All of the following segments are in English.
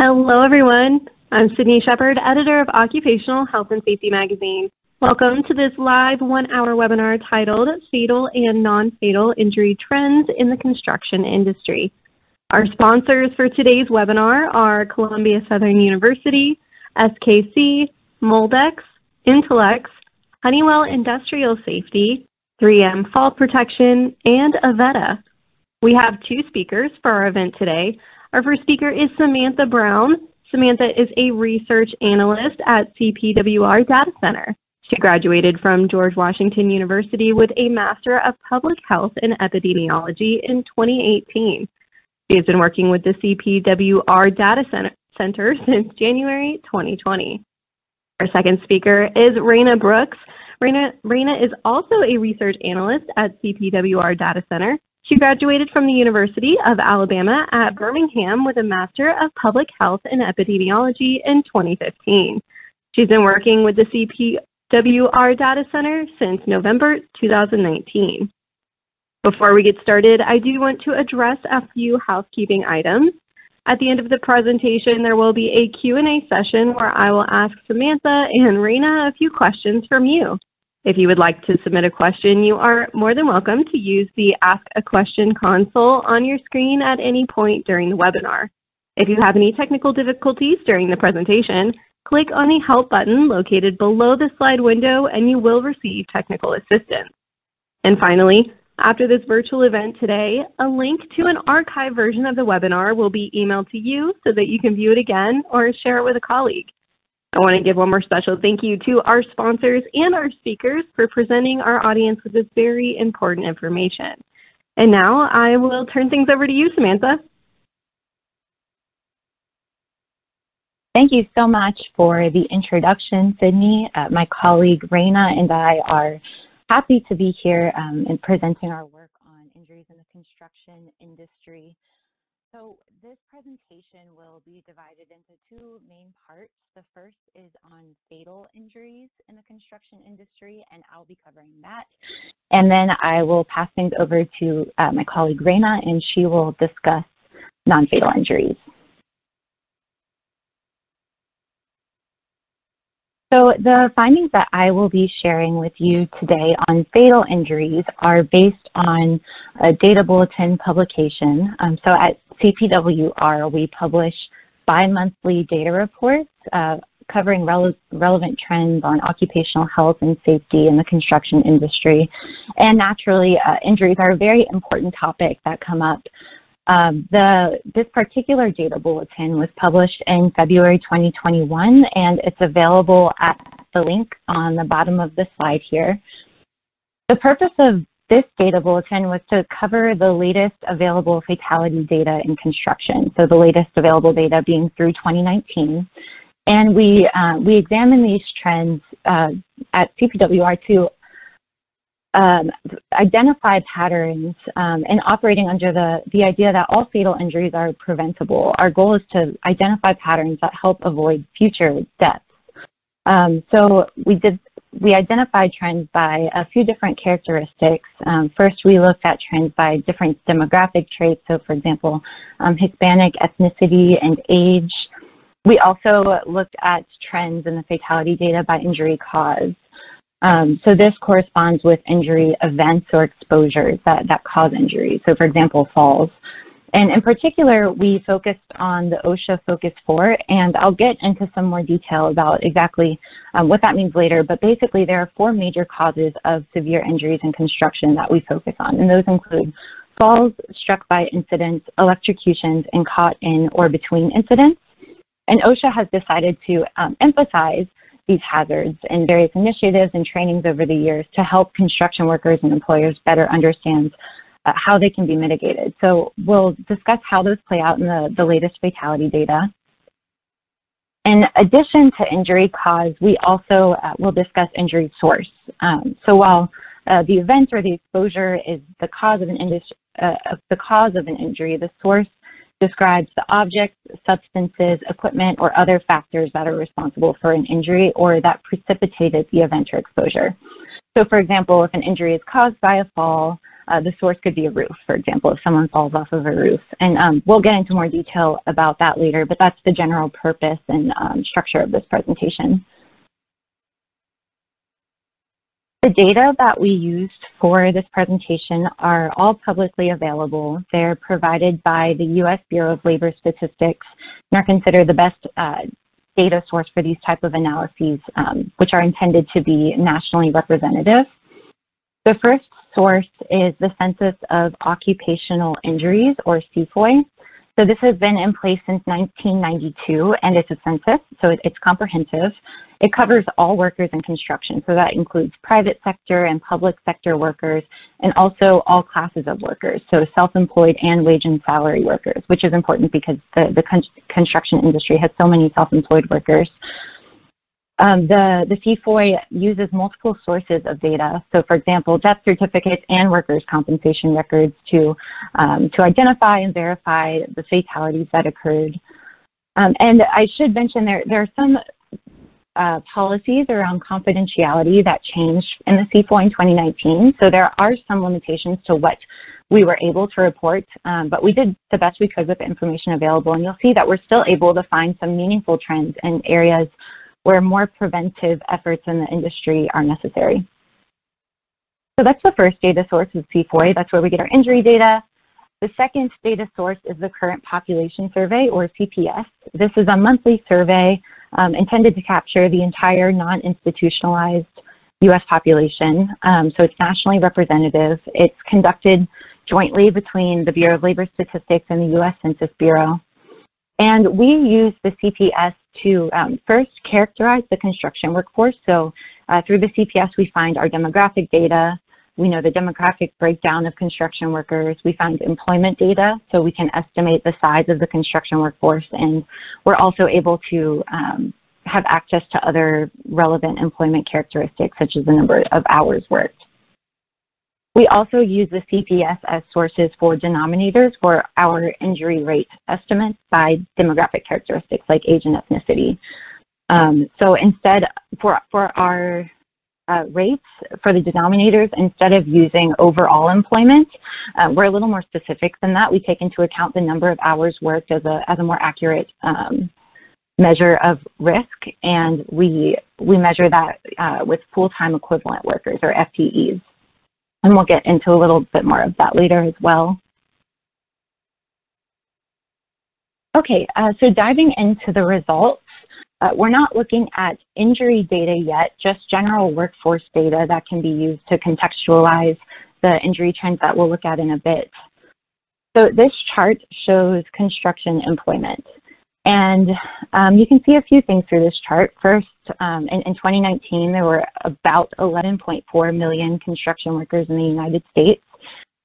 Hello, everyone. I'm Sydney Shepard, editor of Occupational Health and Safety Magazine. Welcome to this live one-hour webinar titled Fatal and Non-Fatal Injury Trends in the Construction Industry. Our sponsors for today's webinar are Columbia Southern University, SKC, Moldex, Intellex, Honeywell Industrial Safety, 3M Fault Protection, and Avetta. We have two speakers for our event today. Our first speaker is Samantha Brown. Samantha is a research analyst at CPWR Data Center. She graduated from George Washington University with a Master of Public Health and Epidemiology in 2018. She has been working with the CPWR Data Center since January 2020. Our second speaker is Raina Brooks. Raina is also a research analyst at CPWR Data Center. She graduated from the University of Alabama at Birmingham with a Master of Public Health and Epidemiology in 2015. She's been working with the CPWR Data Center since November 2019. Before we get started, I do want to address a few housekeeping items. At the end of the presentation, there will be a Q&A session where I will ask Samantha and Raina a few questions from you. If you would like to submit a question, you are more than welcome to use the Ask a Question console on your screen at any point during the webinar. If you have any technical difficulties during the presentation, click on the Help button located below the slide window and you will receive technical assistance. And finally, after this virtual event today, a link to an archived version of the webinar will be emailed to you so that you can view it again or share it with a colleague. I want to give one more special thank you to our sponsors and our speakers for presenting our audience with this very important information. And now I will turn things over to you, Samantha. Thank you so much for the introduction, Sydney. My colleague Raina and I are happy to be here and presenting our work on injuries in the construction industry. So this presentation will be divided into two main parts. The first is on fatal injuries in the construction industry, and I'll be covering that. And then I will pass things over to my colleague Raina, and she will discuss non-fatal injuries. So the findings that I will be sharing with you today on fatal injuries are based on a data bulletin publication. So at CPWR, we publish bi-monthly data reports covering relevant trends on occupational health and safety in the construction industry. And naturally, injuries are a very important topic that come up. This particular data bulletin was published in February 2021, and it's available at the link on the bottom of the slide here. The purpose of this data bulletin was to cover the latest available fatality data in construction, so the latest available data being through 2019. And we examine these trends at CPWR to identify patterns and operating under the idea that all fatal injuries are preventable. Our goal is to identify patterns that help avoid future deaths. So we identified trends by a few different characteristics. First, we looked at trends by different demographic traits. So for example, Hispanic ethnicity and age. We also looked at trends in the fatality data by injury cause. So this corresponds with injury events or exposures that cause injury. So for example, falls. And in particular, we focused on the OSHA Focus 4, and I'll get into some more detail about exactly what that means later. But basically, there are four major causes of severe injuries in construction that we focus on. And those include falls, struck by incidents, electrocutions, and caught in or between incidents. And OSHA has decided to emphasize these hazards in various initiatives and trainings over the years to help construction workers and employers better understand how they can be mitigated. So we'll discuss how those play out in the latest fatality data. In addition to injury cause, we also will discuss injury source. So while the event or the exposure is the cause of an injury, the source describes the objects, substances, equipment, or other factors that are responsible for an injury or that precipitated the event or exposure. So for example, if an injury is caused by a fall, The source could be a roof, for example, if someone falls off of a roof. And we'll get into more detail about that later, but that's the general purpose and structure of this presentation. The data that we used for this presentation are all publicly available. They're provided by the U.S. Bureau of Labor Statistics and are considered the best data source for these type of analyses, which are intended to be nationally representative. The first source is the Census of Occupational Injuries, or CFOI. So this has been in place since 1992, and it's a census, so it's comprehensive. It covers all workers in construction, so that includes private sector and public sector workers, and also all classes of workers, so self-employed and wage and salary workers, which is important because the construction industry has so many self-employed workers. The CFOI uses multiple sources of data. So, for example, death certificates and workers' compensation records to identify and verify the fatalities that occurred. And I should mention there are some policies around confidentiality that changed in the CFOI in 2019. So there are some limitations to what we were able to report, but we did the best we could with the information available. And you'll see that we're still able to find some meaningful trends in areas where more preventive efforts in the industry are necessary. So that's the first data source is CFOI. That's where we get our injury data. The second data source is the Current Population Survey, or CPS. This is a monthly survey intended to capture the entire non-institutionalized U.S. population. So it's nationally representative. It's conducted jointly between the Bureau of Labor Statistics and the U.S. Census Bureau. And we use the CPS to first characterize the construction workforce. So through the CPS, we find our demographic data. We know the demographic breakdown of construction workers. We find employment data, so we can estimate the size of the construction workforce. And we're also able to have access to other relevant employment characteristics, such as the number of hours worked. We also use the CPS as sources for denominators for our injury rate estimates by demographic characteristics like age and ethnicity. So instead, for our rates, for the denominators, instead of using overall employment, we're a little more specific than that. We take into account the number of hours worked as a more accurate measure of risk, and we measure that with full-time equivalent workers, or FTEs. And we'll get into a little bit more of that later as well. Okay, so diving into the results, we're not looking at injury data yet, just general workforce data that can be used to contextualize the injury trends that we'll look at in a bit. So this chart shows construction employment. And you can see a few things through this chart. First, in 2019, there were about 11.4 million construction workers in the United States.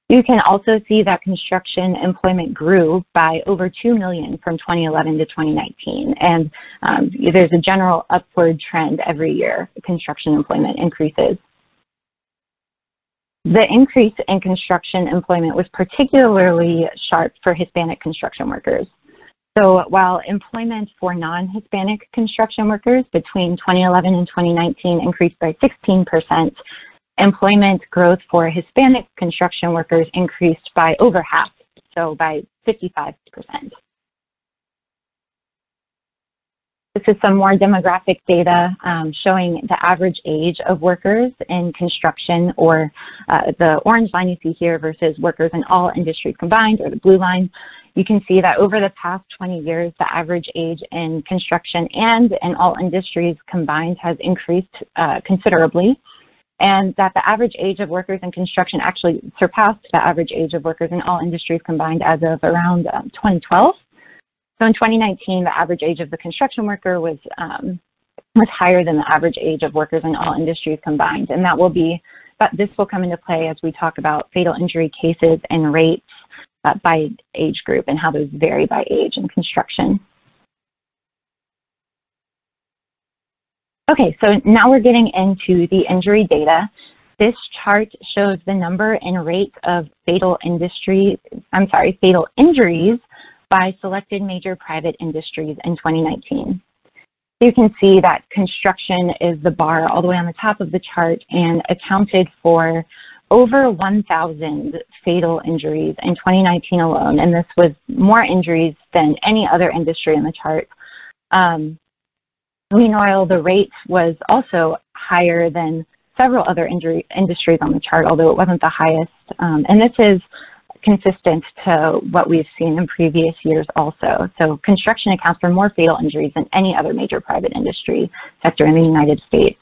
You can also see that construction employment grew by over 2 million from 2011 to 2019. And there's a general upward trend every year. Construction employment increases. The increase in construction employment was particularly sharp for Hispanic construction workers. So while employment for non-Hispanic construction workers between 2011 and 2019 increased by 16%, employment growth for Hispanic construction workers increased by over half, so by 55%. This is some more demographic data showing the average age of workers in construction, or the orange line you see here versus workers in all industries combined, or the blue line. You can see that over the past 20 years, the average age in construction and in all industries combined has increased considerably, and that the average age of workers in construction actually surpassed the average age of workers in all industries combined as of around 2012. So in 2019, the average age of the construction worker was higher than the average age of workers in all industries combined, and this will come into play as we talk about fatal injury cases and rates by age group and how those vary by age in construction. Okay, so now we're getting into the injury data. This chart shows the number and rate of fatal injuries by selected major private industries in 2019. You can see that construction is the bar all the way on the top of the chart and accounted for over 1,000 fatal injuries in 2019 alone, and this was more injuries than any other industry in the chart. Meanwhile, the rate was also higher than several other industries on the chart, although it wasn't the highest. And this is consistent to what we've seen in previous years also. So construction accounts for more fatal injuries than any other major private industry sector in the United States.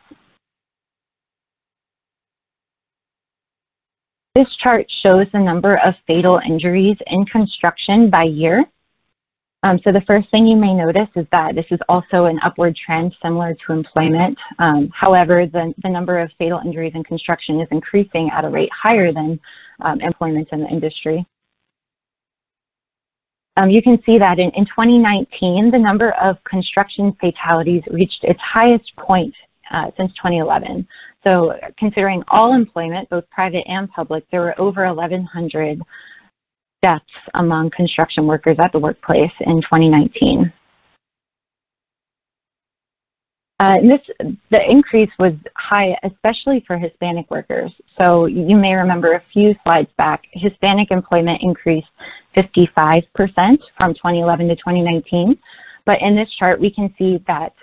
This chart shows the number of fatal injuries in construction by year. So the first thing you may notice is that this is also an upward trend similar to employment. However, the number of fatal injuries in construction is increasing at a rate higher than employment in the industry. You can see that in 2019, the number of construction fatalities reached its highest point since 2011. So considering all employment, both private and public, there were over 1,100 deaths among construction workers at the workplace in 2019. The increase was high, especially for Hispanic workers. So you may remember a few slides back, Hispanic employment increased 55% from 2011 to 2019. But in this chart, we can see that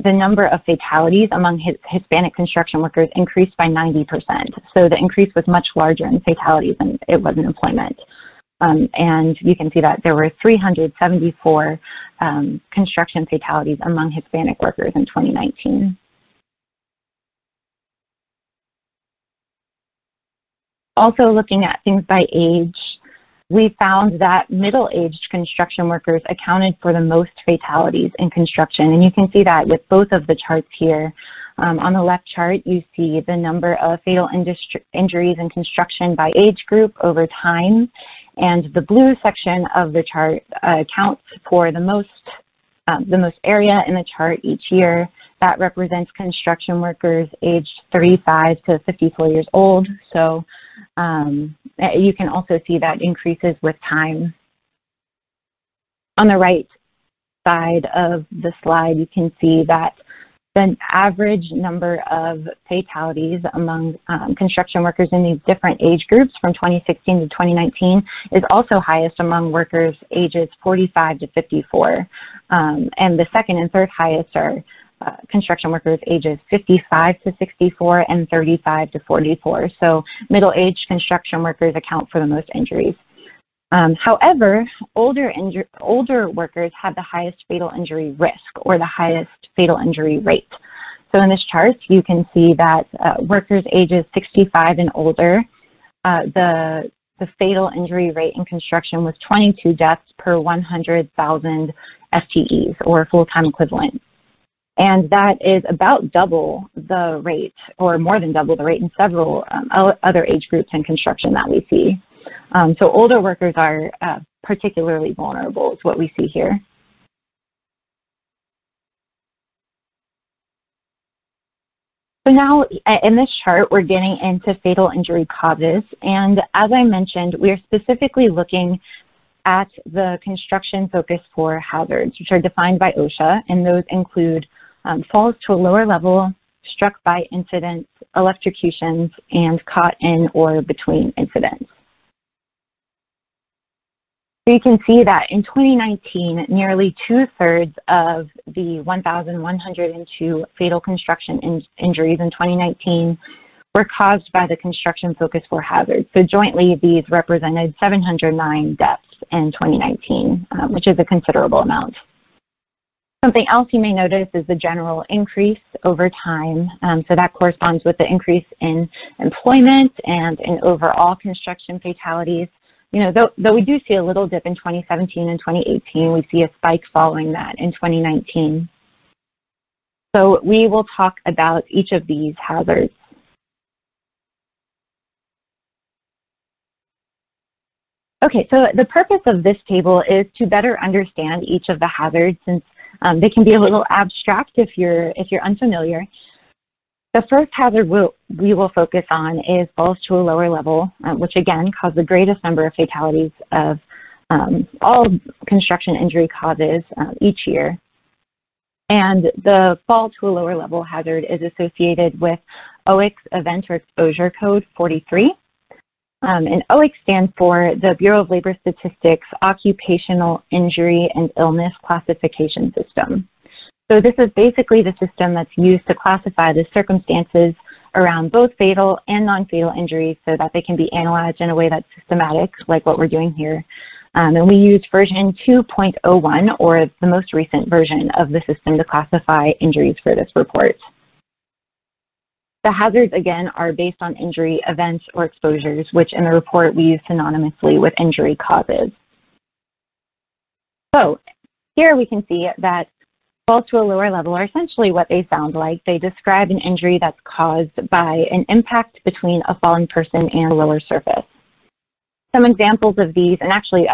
the number of fatalities among Hispanic construction workers increased by 90%. So the increase was much larger in fatalities than it was in employment. And you can see that there were 374 construction fatalities among Hispanic workers in 2019. Also looking at things by age, we found that middle-aged construction workers accounted for the most fatalities in construction. And you can see that with both of the charts here. On the left chart, you see the number of fatal injuries in construction by age group over time. And the blue section of the chart accounts for the most area in the chart each year. That represents construction workers aged 35 to 54 years old. So you can also see that increases with time. On the right side of the slide, you can see that the average number of fatalities among construction workers in these different age groups from 2016 to 2019 is also highest among workers ages 45 to 54. And the second and third highest are construction workers ages 55 to 64 and 35 to 44. So middle-aged construction workers account for the most injuries. However, older workers have the highest fatal injury risk or the highest fatal injury rate. So in this chart, you can see that workers ages 65 and older, the fatal injury rate in construction was 22 deaths per 100,000 FTEs or full-time equivalent. And that is about double the rate, or more than double the rate in several other age groups in construction that we see. So older workers are particularly vulnerable, is what we see here. So now in this chart, we're getting into fatal injury causes. And as I mentioned, we are specifically looking at the construction focus 4 hazards, which are defined by OSHA, and those include falls to a lower level, struck by incidents, electrocutions, and caught in or between incidents. So you can see that in 2019, nearly 2/3 of the 1,102 fatal construction injuries in 2019 were caused by the construction focus 4 hazards. So jointly, these represented 709 deaths in 2019, which is a considerable amount. Something else you may notice is the general increase over time. So that corresponds with the increase in employment and in overall construction fatalities. You know, though we do see a little dip in 2017 and 2018, we see a spike following that in 2019. So we will talk about each of these hazards. Okay, so the purpose of this table is to better understand each of the hazards, since they can be a little abstract if you're unfamiliar. The first hazard we will focus on is falls to a lower level, which again cause the greatest number of fatalities of all construction injury causes each year. And the fall to a lower level hazard is associated with OICS event or exposure code 43. And OICS stands for the Bureau of Labor Statistics Occupational Injury and Illness Classification System. So this is basically the system that's used to classify the circumstances around both fatal and non-fatal injuries so that they can be analyzed in a way that's systematic, like what we're doing here. And we use version 2.01, or the most recent version of the system, to classify injuries for this report. The hazards, again, are based on injury events or exposures, which in the report we use synonymously with injury causes. So here we can see that falls to a lower level are essentially what they sound like. They describe an injury that's caused by an impact between a fallen person and a lower surface. Some examples of these, and actually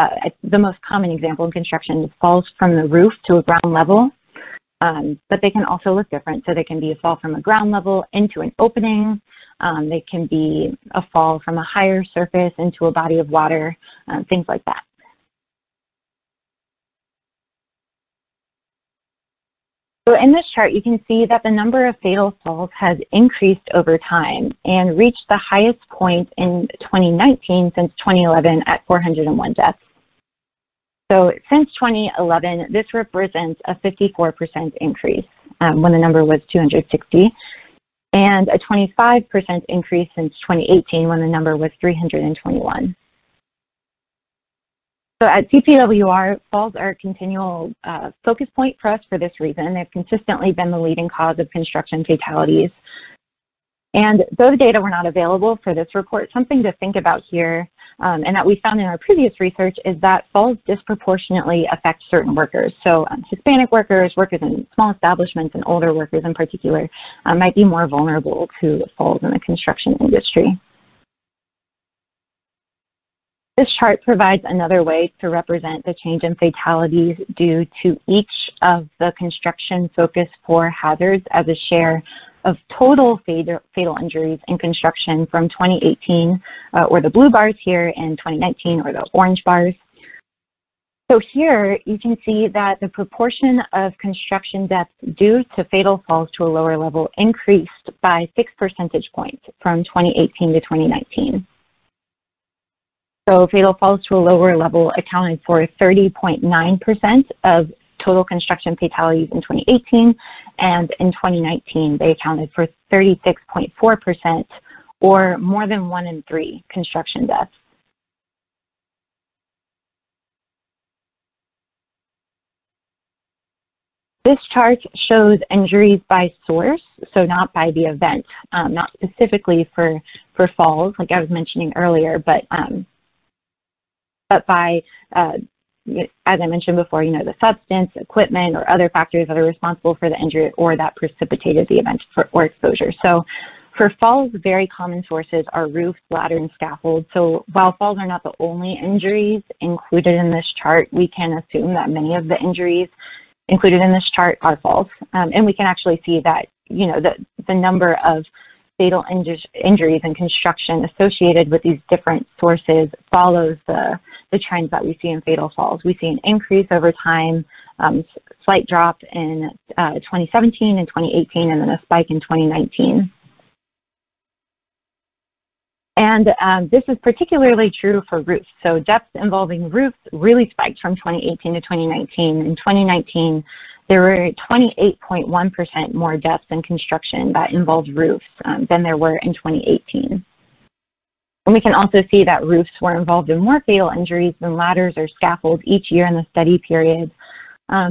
the most common example in construction is falls from the roof to a ground level, but they can also look different. So they can be a fall from a ground level into an opening. They can be a fall from a higher surface into a body of water, things like that. So in this chart, you can see that the number of fatal falls has increased over time and reached the highest point in 2019 since 2011 at 401 deaths. So since 2011, this represents a 54% increase when the number was 260, and a 25% increase since 2018 when the number was 321. So at CPWR, falls are a continual focus point for us for this reason. They've consistently been the leading cause of construction fatalities. And though the data were not available for this report, something to think about here, and that we found in our previous research, is that falls disproportionately affect certain workers. So Hispanic workers, workers in small establishments, and older workers in particular might be more vulnerable to falls in the construction industry. This chart provides another way to represent the change in fatalities due to each of the construction focus 4 hazards as a share of total fatal injuries in construction from 2018, or the blue bars here, and 2019, or the orange bars. So here you can see that the proportion of construction deaths due to fatal falls to a lower level increased by 6 percentage points from 2018 to 2019. So fatal falls to a lower level accounted for 30.9% of total construction fatalities in 2018, and in 2019 they accounted for 36.4%, or more than 1 in 3 construction deaths. This chart shows injuries by source, so not by the event, not specifically for falls, like I was mentioning earlier, but by, as I mentioned before, the substance, equipment, or other factors that are responsible for the injury or that precipitated the event or exposure. So for falls, very common sources are roofs, ladders, and scaffolds. So while falls are not the only injuries included in this chart, we can assume that many of the injuries included in this chart are falls. And we can actually see that, the number of fatal injuries in construction associated with these different sources follows the trends that we see in fatal falls. We see an increase over time, slight drop in 2017 and 2018, and then a spike in 2019. And this is particularly true for roofs. So deaths involving roofs really spiked from 2018 to 2019. In 2019, there were 28.1% more deaths in construction that involved roofs than there were in 2018. And we can also see that roofs were involved in more fatal injuries than ladders or scaffolds each year in the study period.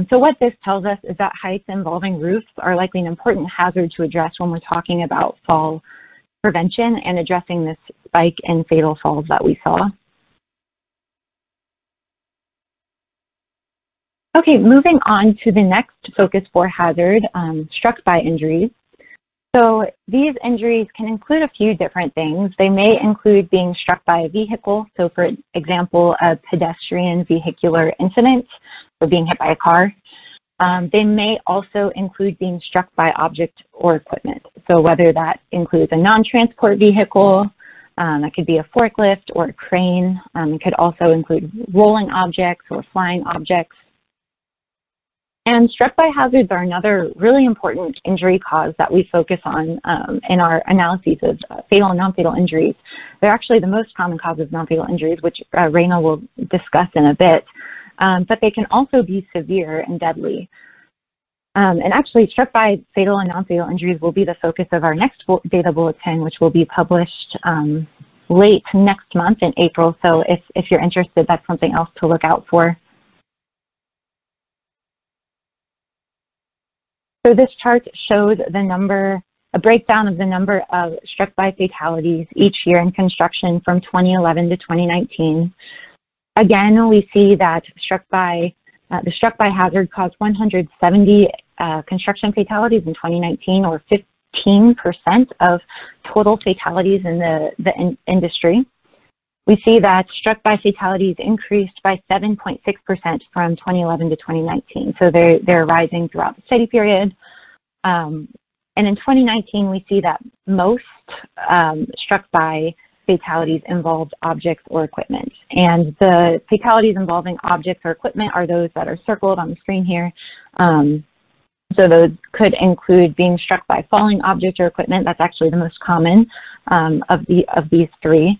So what this tells us is that heights involving roofs are likely an important hazard to address when we're talking about fall prevention and addressing this spike in fatal falls that we saw. Okay, moving on to the next focus 4 hazard, struck by injuries. So these injuries can include a few different things. They may include being struck by a vehicle. So for example, a pedestrian vehicular incident, or being hit by a car. They may also include being struck by object or equipment. So whether that includes a non-transport vehicle, that could be a forklift or a crane. It could also include rolling objects or flying objects. And struck-by hazards are another really important injury cause that we focus on in our analyses of fatal and non-fatal injuries. They're actually the most common cause of non-fatal injuries, which Raina will discuss in a bit, but they can also be severe and deadly. And actually, struck-by fatal and non-fatal injuries will be the focus of our next data bulletin, which will be published late next month in April. So if you're interested, that's something else to look out for. So this chart shows a breakdown of the number of struck-by fatalities each year in construction from 2011 to 2019. Again, we see that the struck-by hazard caused 170 construction fatalities in 2019, or 15% of total fatalities in the industry. We see that struck-by fatalities increased by 7.6% from 2011 to 2019. So they're rising throughout the study period. And in 2019, we see that most struck-by fatalities involved objects or equipment. And the fatalities involving objects or equipment are those that are circled on the screen here. So those could include being struck by falling object or equipment. That's actually the most common of these three.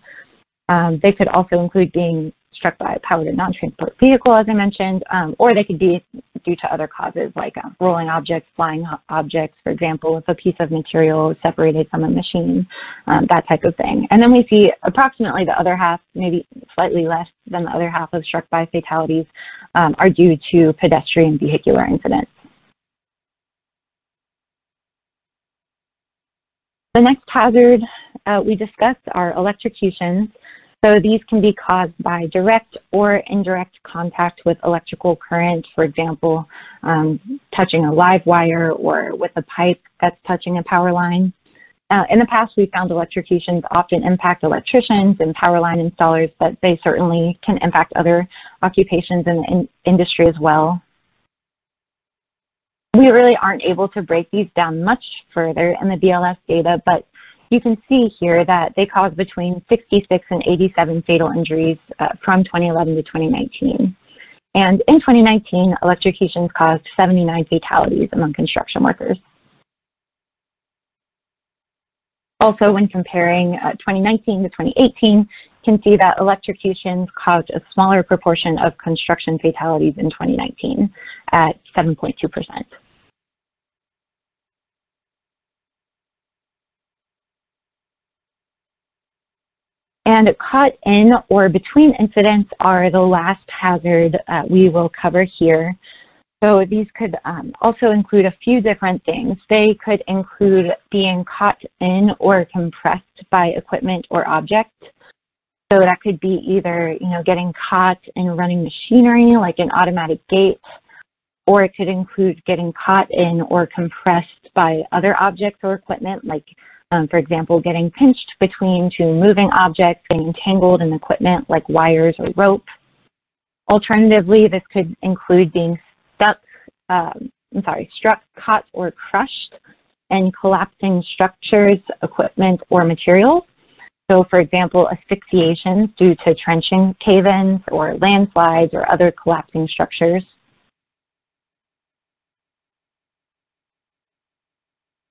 They could also include being struck by a powered and non-transport vehicle, as I mentioned, or they could be due to other causes like rolling objects, flying objects, for example, if a piece of material is separated from a machine, that type of thing. And then we see approximately the other half, maybe slightly less than the other half of struck-by fatalities are due to pedestrian vehicular incidents. The next hazard we discussed are electrocutions. So these can be caused by direct or indirect contact with electrical current, for example, touching a live wire or with a pipe that's touching a power line. In the past, we found electrocutions often impact electricians and power line installers, but they certainly can impact other occupations in the industry as well. We really aren't able to break these down much further in the BLS data, but you can see here that they caused between 66 and 87 fatal injuries from 2011 to 2019. And in 2019, electrocutions caused 79 fatalities among construction workers. Also, when comparing 2019 to 2018, you can see that electrocutions caused a smaller proportion of construction fatalities in 2019 at 7.2%. And caught in or between incidents are the last hazard we will cover here. So these could also include a few different things. They could include being caught in or compressed by equipment or object. So that could be either, getting caught in running machinery like an automatic gate, or it could include getting caught in or compressed by other objects or equipment, like for example, getting pinched between two moving objects, getting entangled in equipment like wires or rope. Alternatively, this could include being struck, caught, or crushed in collapsing structures, equipment, or materials. So, for example, asphyxiations due to trenching cave-ins or landslides or other collapsing structures.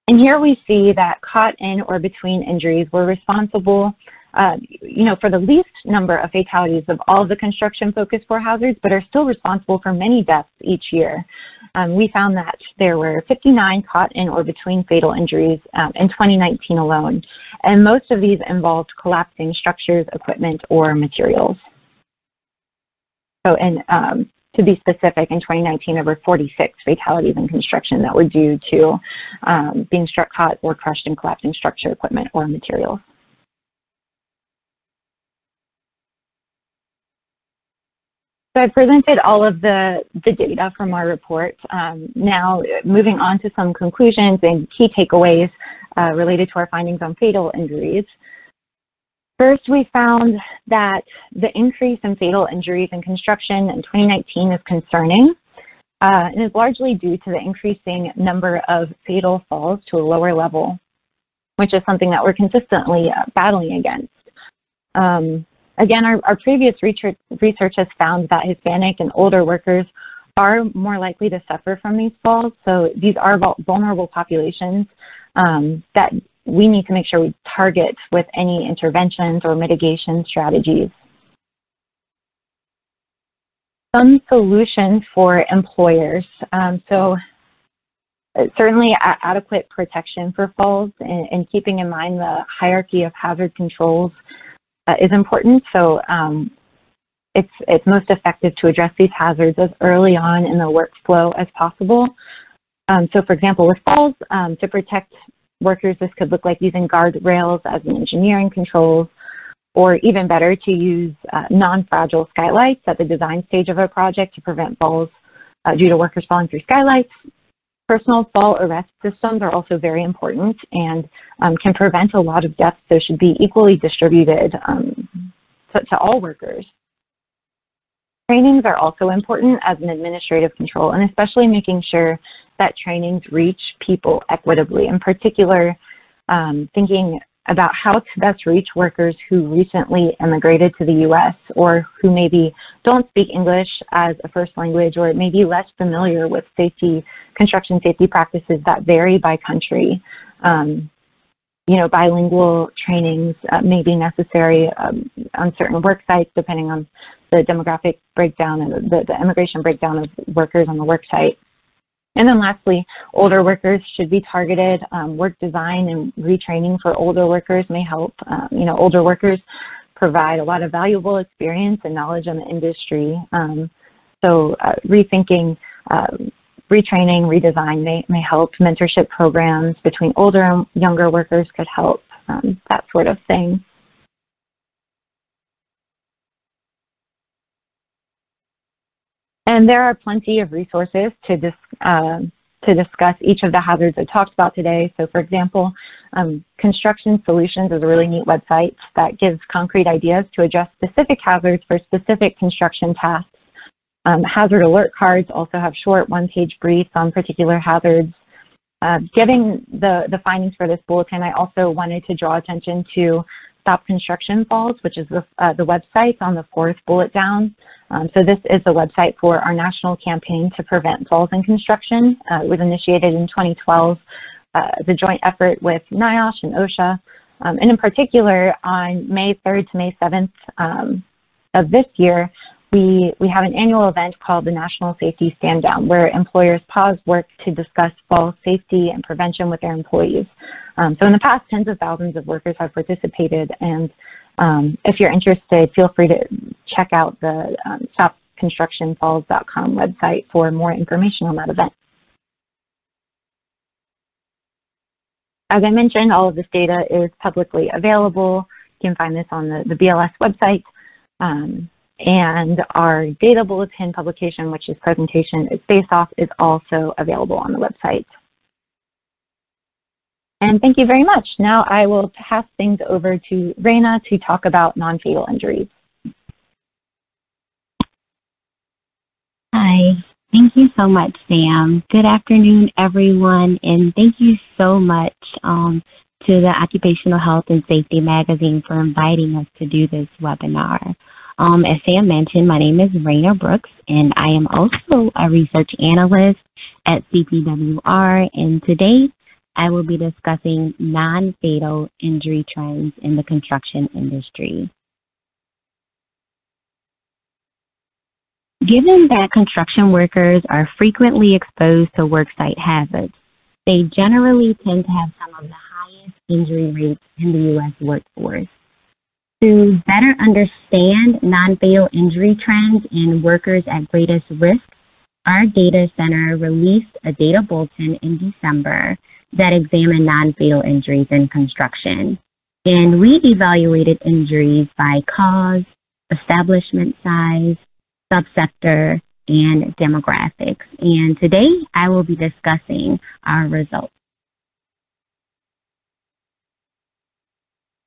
And here we see that caught in or between injuries were responsible, for the least number of fatalities of all of the construction Focus 4 hazards, but are still responsible for many deaths each year. We found that there were 59 caught in or between fatal injuries in 2019 alone, and most of these involved collapsing structures, equipment, or materials. So, to be specific, in 2019, there were 46 fatalities in construction that were due to being struck, caught, or crushed in collapsing structure, equipment, or materials. So I presented all of the data from our report. Now, moving on to some conclusions and key takeaways related to our findings on fatal injuries. First, we found that the increase in fatal injuries in construction in 2019 is concerning and is largely due to the increasing number of fatal falls to a lower level, which is something that we're consistently battling against. Again, our previous research has found that Hispanic and older workers are more likely to suffer from these falls. So these are vulnerable populations that we need to make sure we target with any interventions or mitigation strategies. Some solutions for employers. Certainly adequate protection for falls and keeping in mind the hierarchy of hazard controls is important. So it's most effective to address these hazards as early on in the workflow as possible. So for example, with falls, to protect workers, this could look like using guardrails as an engineering controls, or even better, to use non-fragile skylights at the design stage of a project to prevent falls due to workers falling through skylights. Personal fall arrest systems are also very important and can prevent a lot of deaths, so should be equally distributed to all workers. Trainings are also important as an administrative control, and especially making sure that trainings reach people equitably. In particular, thinking about how to best reach workers who recently immigrated to the U.S. or who maybe don't speak English as a first language or may be less familiar with construction safety practices that vary by country. You know, bilingual trainings may be necessary on certain work sites depending on the demographic breakdown and the immigration breakdown of workers on the work site. And then lastly, older workers should be targeted. Work design and retraining for older workers may help. You know, older workers provide a lot of valuable experience and knowledge in the industry. So rethinking, retraining, redesign may help. Mentorship programs between older and younger workers could help, that sort of thing. And there are plenty of resources to discuss each of the hazards I talked about today. So for example, Construction Solutions is a really neat website that gives concrete ideas to address specific hazards for specific construction tasks. Hazard alert cards also have short one-page briefs on particular hazards. Given the findings for this bulletin, I also wanted to draw attention to Stop Construction Falls, which is the website on the fourth bullet down. So this is the website for our national campaign to prevent falls in construction. It was initiated in 2012 as a joint effort with NIOSH and OSHA. And in particular, on May 3rd to May 7th of this year, we have an annual event called the National Safety Stand Down, where employers pause work to discuss fall safety and prevention with their employees. So in the past, tens of thousands of workers have participated, and if you're interested, feel free to check out the stopconstructionfalls.com website for more information on that event. As I mentioned, all of this data is publicly available. You can find this on the BLS website. And our data bulletin publication, which this presentation is based off, is also available on the website. And thank you very much. Now I will pass things over to Raina to talk about non-fatal injuries. Hi, thank you so much, Sam. Good afternoon, everyone, and thank you so much to the Occupational Health and Safety Magazine for inviting us to do this webinar. As Sam mentioned, my name is Raina Brooks, and I am also a research analyst at CPWR, and today I will be discussing non-fatal injury trends in the construction industry. Given that construction workers are frequently exposed to worksite hazards, they generally tend to have some of the highest injury rates in the U.S. workforce. To better understand non-fatal injury trends in workers at greatest risk, our data center released a data bulletin in December that examined non-fatal injuries in construction. And we evaluated injuries by cause, establishment size, subsector, and demographics. And today I will be discussing our results.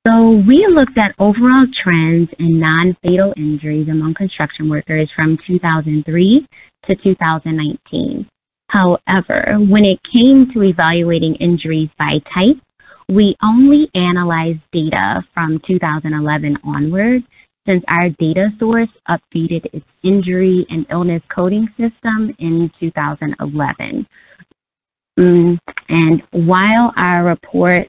So we looked at overall trends in non-fatal injuries among construction workers from 2003 to 2019. However, when it came to evaluating injuries by type, we only analyzed data from 2011 onward since our data source updated its injury and illness coding system in 2011. And while our report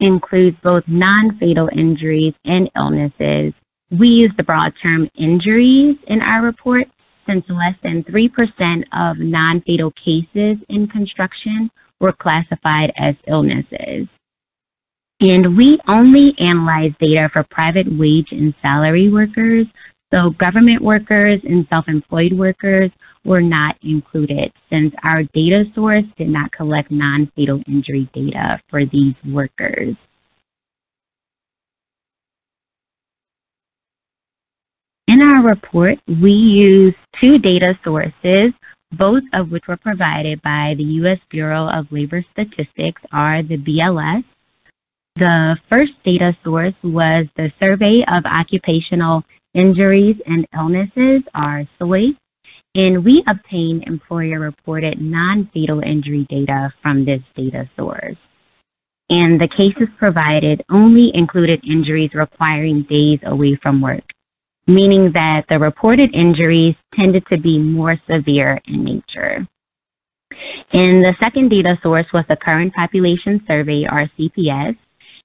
includes both non-fatal injuries and illnesses, we use the broad term injuries in our report since less than 3% of non-fatal cases in construction were classified as illnesses. And we only analyze data for private wage and salary workers, so government workers and self-employed workers were not included since our data source did not collect non-fatal injury data for these workers. In our report, we use two data sources, both of which were provided by the U.S. Bureau of Labor Statistics, or the BLS. The first data source was the Survey of Occupational Injuries and Illnesses, or SOII, and we obtained employer-reported non-fatal injury data from this data source. And the cases provided only included injuries requiring days away from work, meaning that the reported injuries tended to be more severe in nature. And the second data source was the Current Population Survey, or CPS,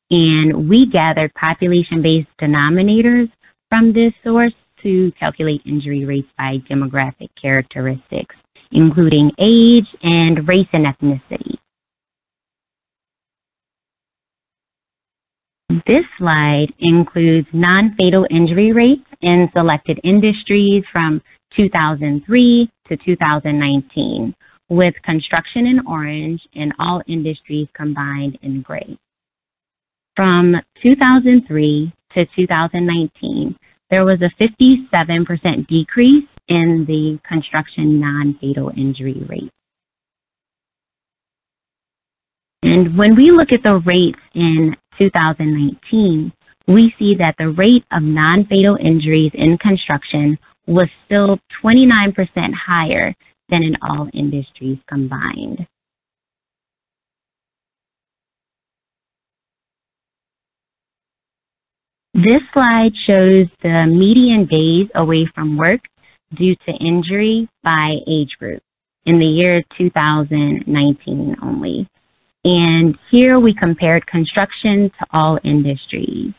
and we gathered population-based denominators from this source to calculate injury rates by demographic characteristics, including age and race and ethnicity. This slide includes non-fatal injury rates in selected industries from 2003 to 2019, with construction in orange and all industries combined in gray. From 2003 to 2019, there was a 57% decrease in the construction non-fatal injury rate. And when we look at the rates in 2019, we see that the rate of non-fatal injuries in construction was still 29% higher than in all industries combined. This slide shows the median days away from work due to injury by age group in the year 2019 only. And here we compared construction to all industries.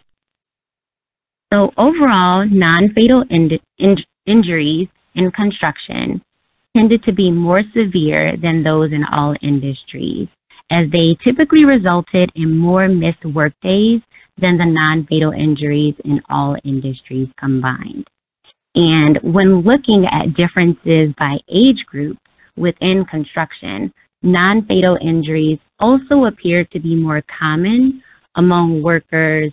So overall, non-fatal injuries in construction tended to be more severe than those in all industries, as they typically resulted in more missed work days than the non-fatal injuries in all industries combined. And when looking at differences by age group within construction, non-fatal injuries also appear to be more common among workers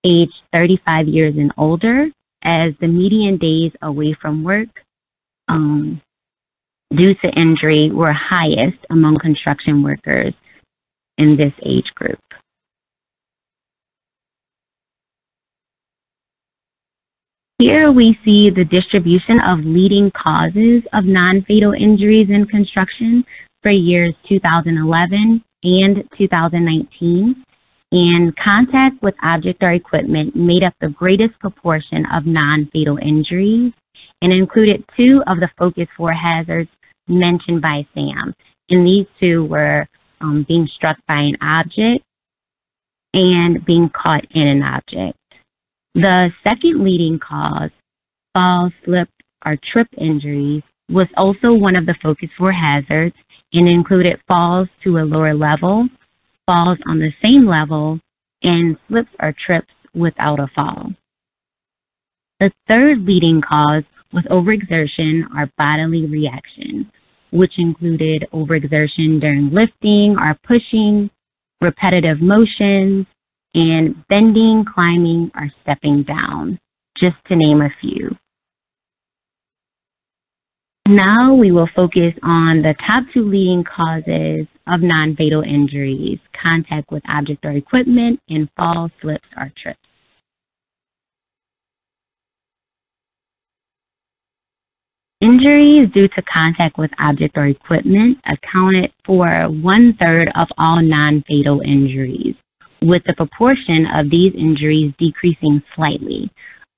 aged 35 years and older, as the median days away from work due to injury were highest among construction workers in this age group. Here we see the distribution of leading causes of non-fatal injuries in construction for years 2011 and 2019, and contact with object or equipment made up the greatest proportion of non-fatal injuries and included two of the Focus 4 hazards mentioned by Sam. And these two were being struck by an object and being caught in an object. The second leading cause, fall, slip, or trip injuries, was also one of the Focus 4 hazards and included falls to a lower level, falls on the same level, and slips or trips without a fall. The third leading cause was overexertion or bodily reaction, which included overexertion during lifting or pushing, repetitive motions, and bending, climbing, or stepping down, just to name a few. Now we will focus on the top two leading causes of non-fatal injuries: contact with object or equipment, and falls, slips, or trips. Injuries due to contact with object or equipment accounted for 1/3 of all non-fatal injuries, with the proportion of these injuries decreasing slightly,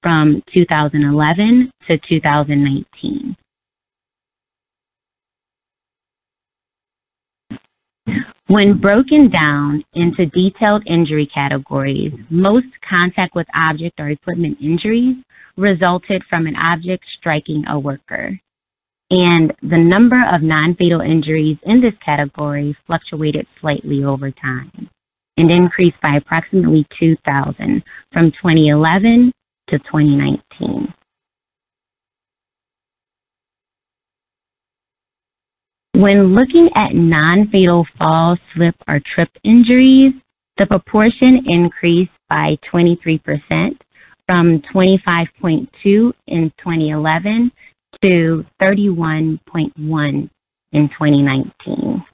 from 2011 to 2019. When broken down into detailed injury categories, most contact with object or equipment injuries resulted from an object striking a worker. And the number of non-fatal injuries in this category fluctuated slightly over time and increased by approximately 2,000 from 2011 to 2019. When looking at non-fatal fall, slip, or trip injuries, the proportion increased by 23% from 25.2 in 2011 to 31.1 in 2019.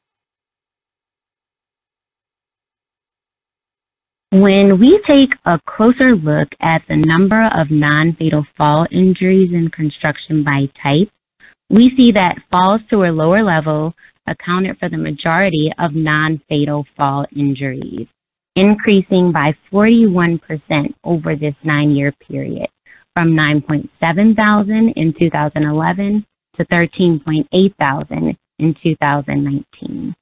When we take a closer look at the number of non-fatal fall injuries in construction by type, we see that falls to a lower level accounted for the majority of non-fatal fall injuries, increasing by 41% over this 9-year period, from 9.7 thousand in 2011 to 13.8 thousand in 2019.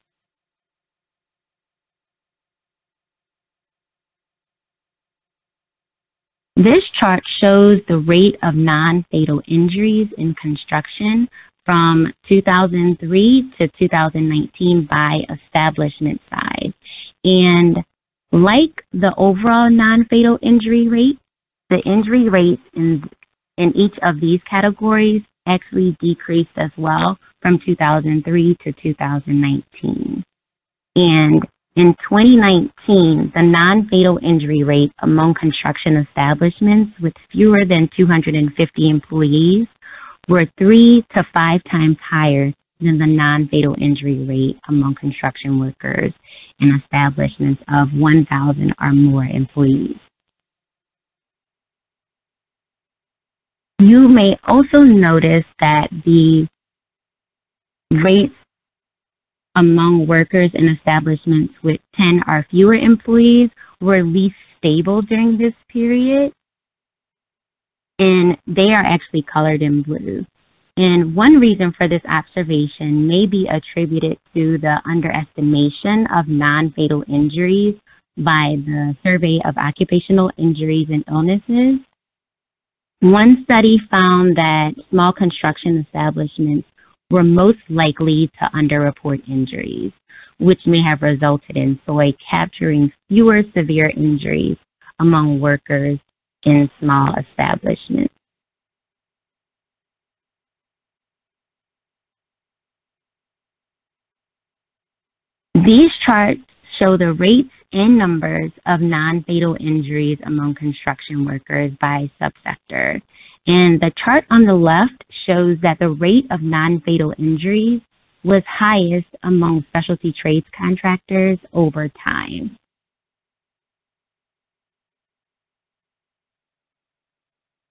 This chart shows the rate of non-fatal injuries in construction from 2003 to 2019 by establishment size. And like the overall non-fatal injury rate, the injury rates in each of these categories actually decreased as well from 2003 to 2019. And in 2019, the non-fatal injury rate among construction establishments with fewer than 250 employees were 3 to 5 times higher than the non-fatal injury rate among construction workers in establishments of 1,000 or more employees. You may also notice that the rates among workers in establishments with 10 or fewer employees were least stable during this period, and they are actually colored in blue. And one reason for this observation may be attributed to the underestimation of non-fatal injuries by the Survey of Occupational Injuries and Illnesses. One study found that small construction establishments were most likely to underreport injuries, which may have resulted in SOI capturing fewer severe injuries among workers in small establishments. These charts show the rates and numbers of non-fatal injuries among construction workers by subsector. And the chart on the left shows that the rate of non-fatal injuries was highest among specialty trades contractors over time.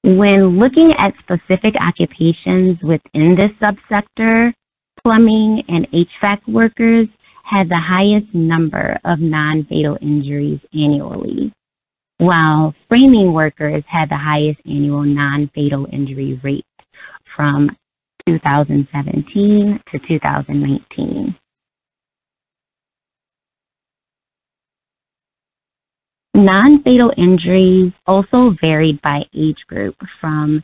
When looking at specific occupations within this subsector, plumbing and HVAC workers had the highest number of non-fatal injuries annually, while framing workers had the highest annual non-fatal injury rate from 2017 to 2019. Non-fatal injuries also varied by age group from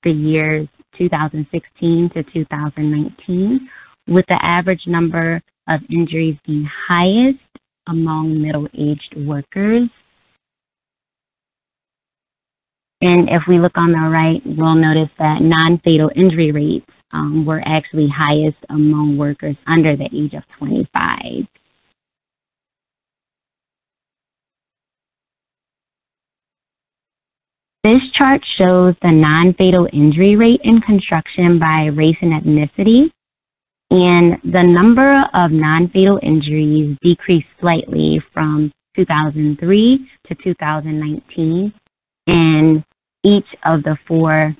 the years 2016 to 2019, with the average number of injuries being highest among middle-aged workers. And if we look on the right, we'll notice that non-fatal injury rates were actually highest among workers under the age of 25. This chart shows the non-fatal injury rate in construction by race and ethnicity. And the number of non-fatal injuries decreased slightly from 2003 to 2019 in each of the 4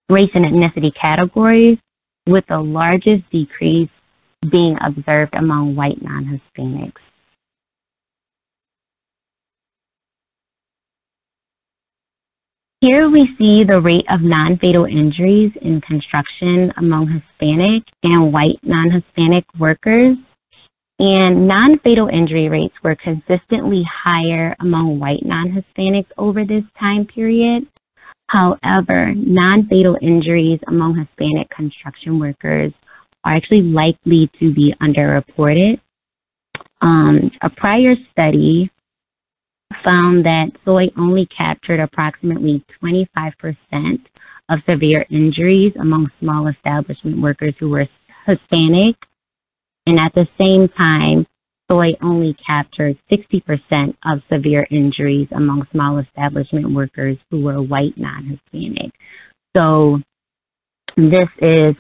race and ethnicity categories, with the largest decrease being observed among white non-Hispanics. Here we see the rate of non-fatal injuries in construction among Hispanic and white non-Hispanic workers. And non-fatal injury rates were consistently higher among white non-Hispanics over this time period. However, non-fatal injuries among Hispanic construction workers are actually likely to be underreported. A prior study found that SOI only captured approximately 25% of severe injuries among small establishment workers who were Hispanic, and at the same time, SOI only captured 60% of severe injuries among small establishment workers who were white non-Hispanic. So this is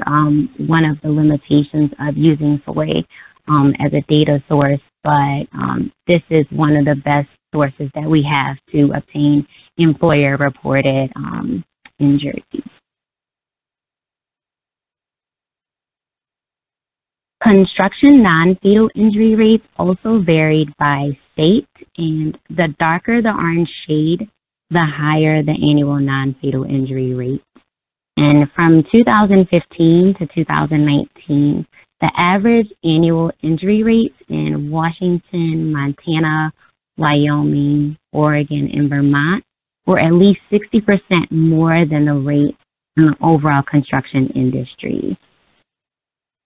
one of the limitations of using SOI as a data source, but this is one of the best sources that we have to obtain employer-reported injuries. Construction non-fatal injury rates also varied by state, and the darker the orange shade, the higher the annual non-fatal injury rate. And from 2015 to 2019, the average annual injury rates in Washington, Montana, Wyoming, Oregon, and Vermont were at least 60% more than the rate in the overall construction industry,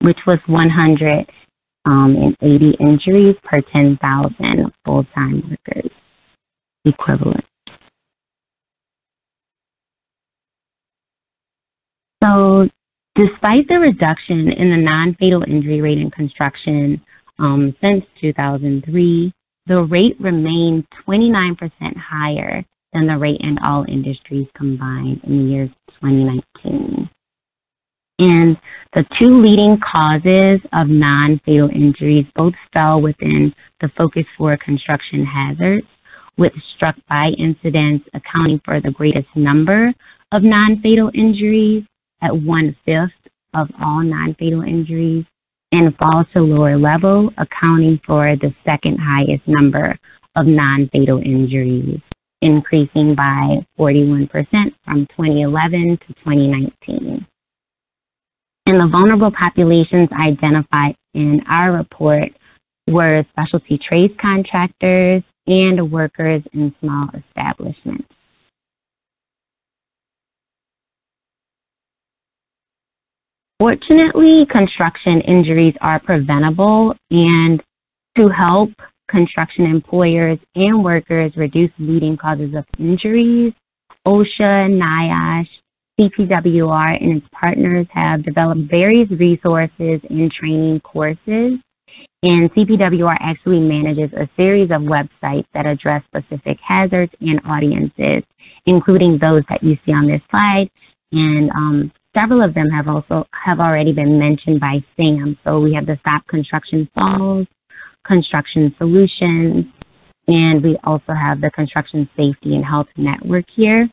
which was 180 injuries per 10,000 full-time workers equivalent. So despite the reduction in the non-fatal injury rate in construction since 2003, the rate remained 29% higher than the rate in all industries combined in the year 2019. And the two leading causes of non-fatal injuries both fell within the focus for construction hazards, with struck-by incidents accounting for the greatest number of non-fatal injuries at 1/5 of all non-fatal injuries, and fall to lower level accounting for the second highest number of non-fatal injuries, increasing by 41% from 2011 to 2019. And the vulnerable populations identified in our report were specialty trades contractors and workers in small establishments. Fortunately, construction injuries are preventable, and to help construction employers and workers reduce leading causes of injuries, OSHA, NIOSH, CPWR, and its partners have developed various resources and training courses, and CPWR actually manages a series of websites that address specific hazards and audiences, including those that you see on this slide, and several of them have already been mentioned by Sam. So we have the Stop Construction Falls, Construction Solutions, and we also have the Construction Safety and Health Network here.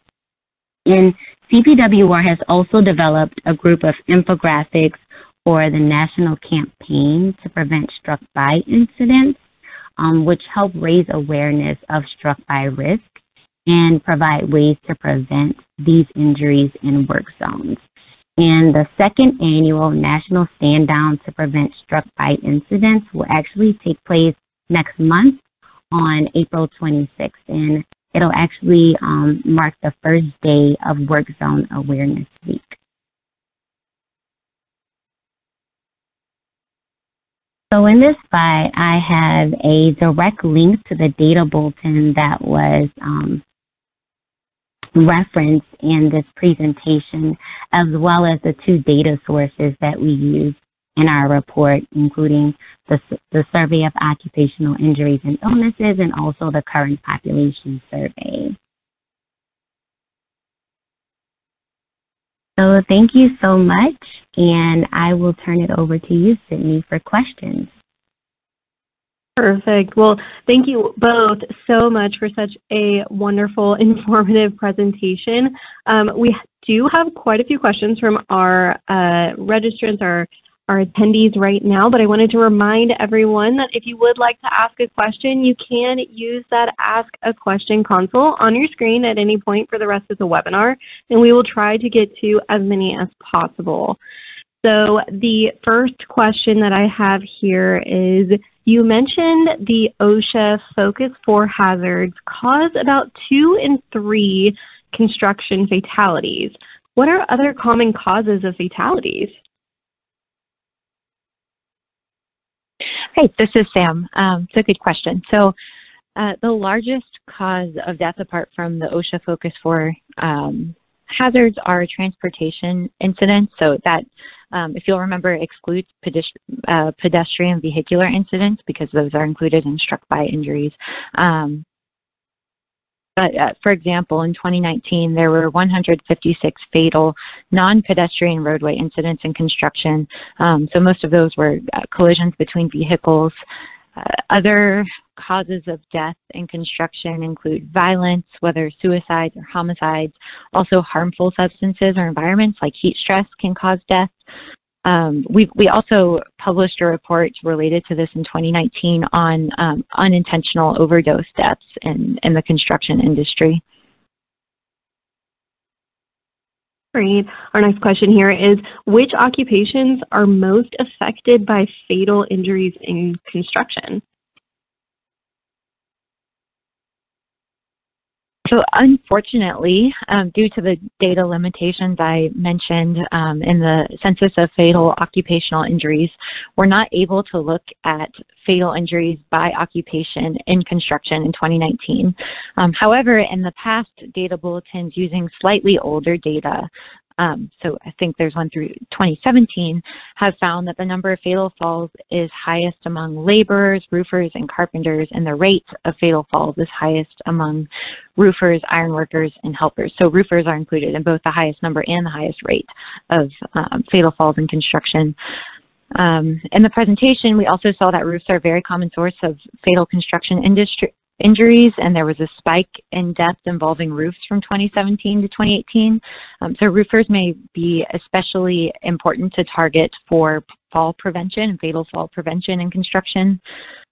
And CPWR has also developed a group of infographics for the national campaign to prevent struck-by incidents, which help raise awareness of struck-by risk and provide ways to prevent these injuries in work zones. And the second annual National Stand Down to Prevent Struck-by Incidents will actually take place next month on April 26th, and it'll actually mark the first day of Work Zone Awareness Week. So in this slide, I have a direct link to the data bulletin that was referenced in this presentation, as well as the two data sources that we use in our report, including the Survey of Occupational Injuries and Illnesses and also the Current Population Survey. So thank you so much, and I will turn it over to you, Sydney, for questions. Perfect. Well, thank you both so much for such a wonderful, informative presentation. We do have quite a few questions from our registrants, our our attendees right now, but I wanted to remind everyone that if you would like to ask a question, you can use that Ask a Question console on your screen at any point for the rest of the webinar, and we will try to get to as many as possible. So the first question that I have here is, you mentioned the OSHA Focus 4 hazards cause about 2 in 3 construction fatalities. What are other common causes of fatalities? Hey, this is Sam. It's a good question. So the largest cause of death apart from the OSHA Focus 4 hazards are transportation incidents. So that, if you'll remember, excludes pedestrian vehicular incidents because those are included in struck by injuries. But for example, in 2019, there were 156 fatal non-pedestrian roadway incidents in construction. So most of those were collisions between vehicles. Other causes of death in construction include violence, whether suicides or homicides. Also harmful substances or environments like heat stress can cause death. We also published a report related to this in 2019 on unintentional overdose deaths in the construction industry. Great. Our next question here is, which occupations are most affected by fatal injuries in construction? So unfortunately, due to the data limitations I mentioned in the Census of Fatal Occupational Injuries, we're not able to look at fatal injuries by occupation in construction in 2019. However, in the past data bulletins using slightly older data, so I think there's one through 2017, have found that the number of fatal falls is highest among laborers, roofers, and carpenters, and the rate of fatal falls is highest among roofers, ironworkers, and helpers. So roofers are included in both the highest number and the highest rate of fatal falls in construction. In the presentation, we also saw that roofs are a very common source of fatal construction injuries, and there was a spike in deaths involving roofs from 2017 to 2018. So roofers may be especially important to target for fall prevention and fatal fall prevention in construction.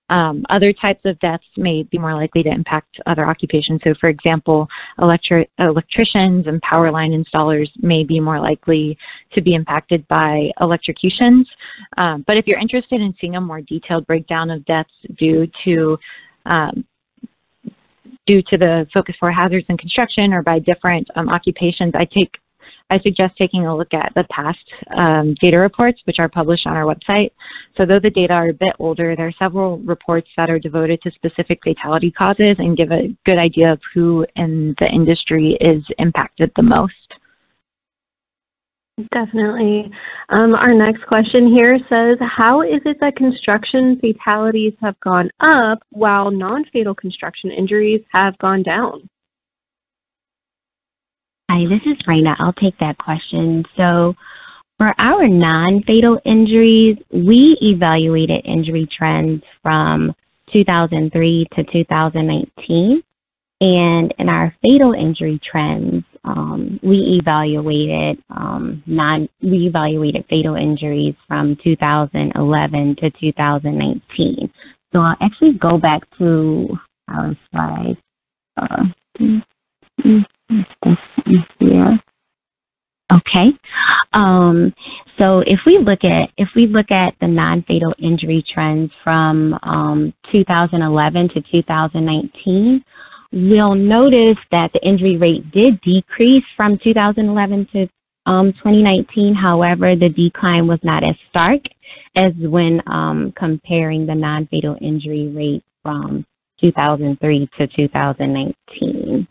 Other types of deaths may be more likely to impact other occupations. So for example, electricians and power line installers may be more likely to be impacted by electrocutions. But if you're interested in seeing a more detailed breakdown of deaths due to the Focus 4 hazards in construction or by different occupations, I suggest taking a look at the past data reports, which are published on our website. So though the data are a bit older, there are several reports that are devoted to specific fatality causes and give a good idea of who in the industry is impacted the most. Definitely. Our next question here says, how is it that construction fatalities have gone up while non-fatal construction injuries have gone down? Hi, this is Raina. I'll take that question. So for our non-fatal injuries, we evaluated injury trends from 2003 to 2019. And in our fatal injury trends, we evaluated fatal injuries from 2011 to 2019. So I'll actually go back to our slide. Here. Okay. So if we look at the non-fatal injury trends from 2011 to 2019. We'll notice that the injury rate did decrease from 2011 to 2019. However, the decline was not as stark as when comparing the non-fatal injury rate from 2003 to 2019.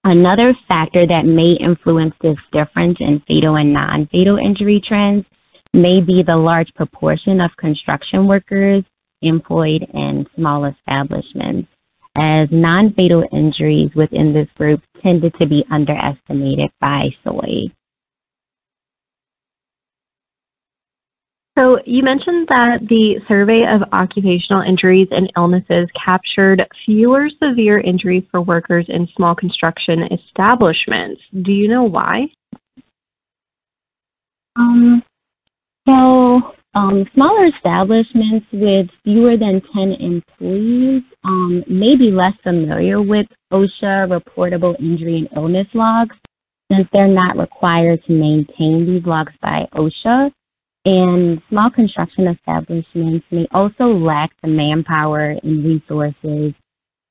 Another factor that may influence this difference in fatal and non-fatal injury trends may be the large proportion of construction workers employed in small establishments, as non-fatal injuries within this group tended to be underestimated by SOI. So you mentioned that the survey of occupational injuries and illnesses captured fewer severe injuries for workers in small construction establishments. Do you know why? Smaller establishments with fewer than 10 employees may be less familiar with OSHA reportable injury and illness logs since they're not required to maintain these logs by OSHA. And small construction establishments may also lack the manpower and resources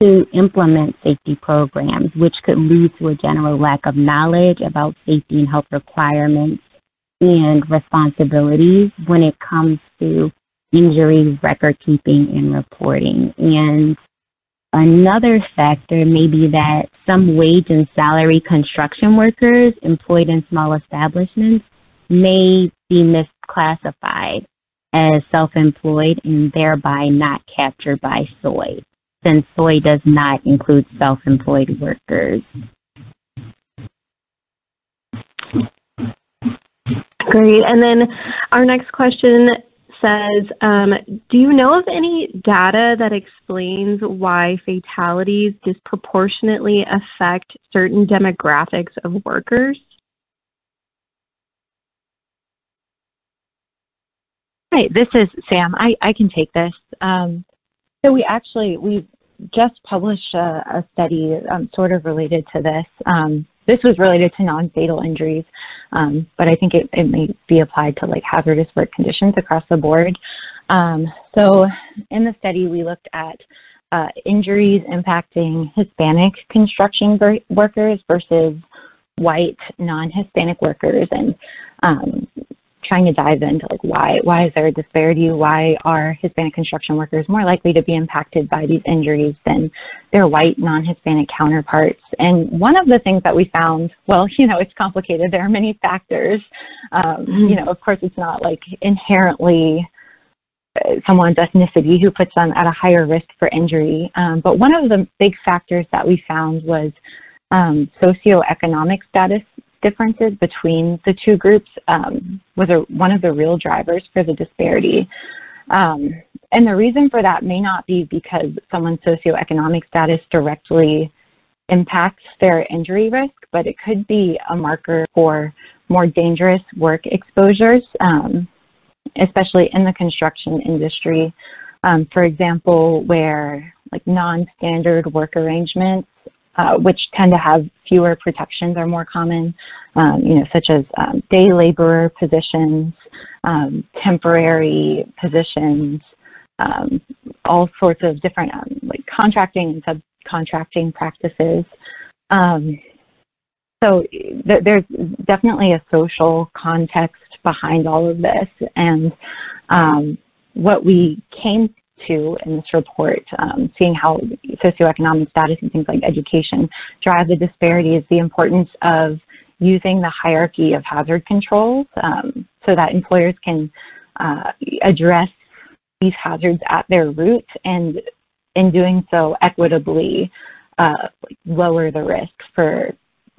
to implement safety programs, which could lead to a general lack of knowledge about safety and health requirements and responsibilities when it comes to injury record keeping and reporting. And another factor may be that some wage and salary construction workers employed in small establishments may be misclassified as self-employed and thereby not captured by SOI, since SOI does not include self-employed workers. Great. And then our next question says, do you know of any data that explains why fatalities disproportionately affect certain demographics of workers? Hi, this is Sam. I can take this. So we just published a study sort of related to this. This was related to non-fatal injuries, but I think it may be applied to like hazardous work conditions across the board. So in the study, we looked at injuries impacting Hispanic construction workers versus white non-Hispanic workers, and trying to dive into like why is there a disparity? Why are Hispanic construction workers more likely to be impacted by these injuries than their white non-Hispanic counterparts? And one of the things that we found, well, it's complicated. There are many factors. Of course, it's not like inherently someone's ethnicity who puts them at a higher risk for injury. But one of the big factors that we found was socioeconomic status differences between the two groups was one of the real drivers for the disparity. And the reason for that may not be because someone's socioeconomic status directly impacts their injury risk, but it could be a marker for more dangerous work exposures, especially in the construction industry. For example, where like non-standard work arrangements, which tend to have fewer protections, are more common, such as day laborer positions, temporary positions, all sorts of different like contracting and subcontracting practices. So there's definitely a social context behind all of this, and what we came to in this report, seeing how socioeconomic status and things like education drive the disparities, the importance of using the hierarchy of hazard controls so that employers can address these hazards at their root, and in doing so equitably lower the risk for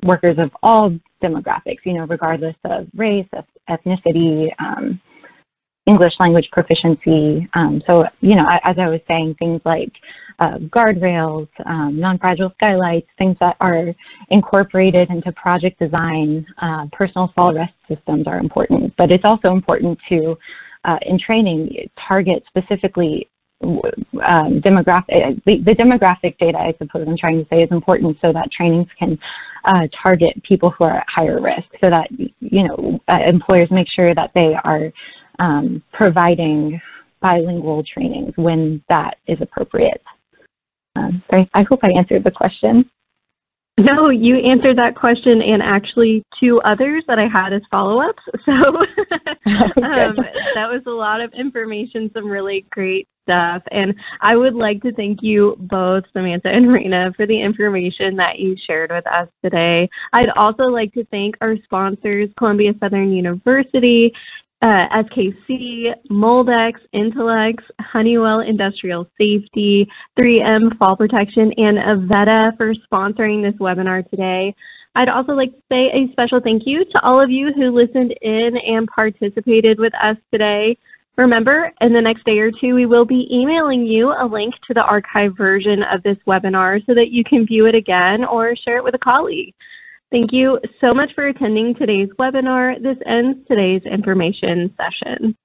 workers of all demographics, regardless of race, ethnicity, English language proficiency. So, as I was saying, things like guardrails, non-fragile skylights, things that are incorporated into project design, personal fall rest systems are important. But it's also important to, in training, target specifically the demographic data, I suppose I'm trying to say, is important so that trainings can target people who are at higher risk, so that, employers make sure that they are providing bilingual trainings when that is appropriate. So I hope I answered the question. No, you answered that question and actually two others that I had as follow-ups. So that was a lot of information, some really great stuff. And I would like to thank you both, Samantha and Rena, for the information that you shared with us today. I'd also like to thank our sponsors, Columbia Southern University, SKC, Moldex, Intellex, Honeywell Industrial Safety, 3M Fall Protection, and Avetta for sponsoring this webinar today. I'd also like to say a special thank you to all of you who listened in and participated with us today. Remember, in the next day or two, we will be emailing you a link to the archived version of this webinar so that you can view it again or share it with a colleague. Thank you so much for attending today's webinar. This ends today's information session.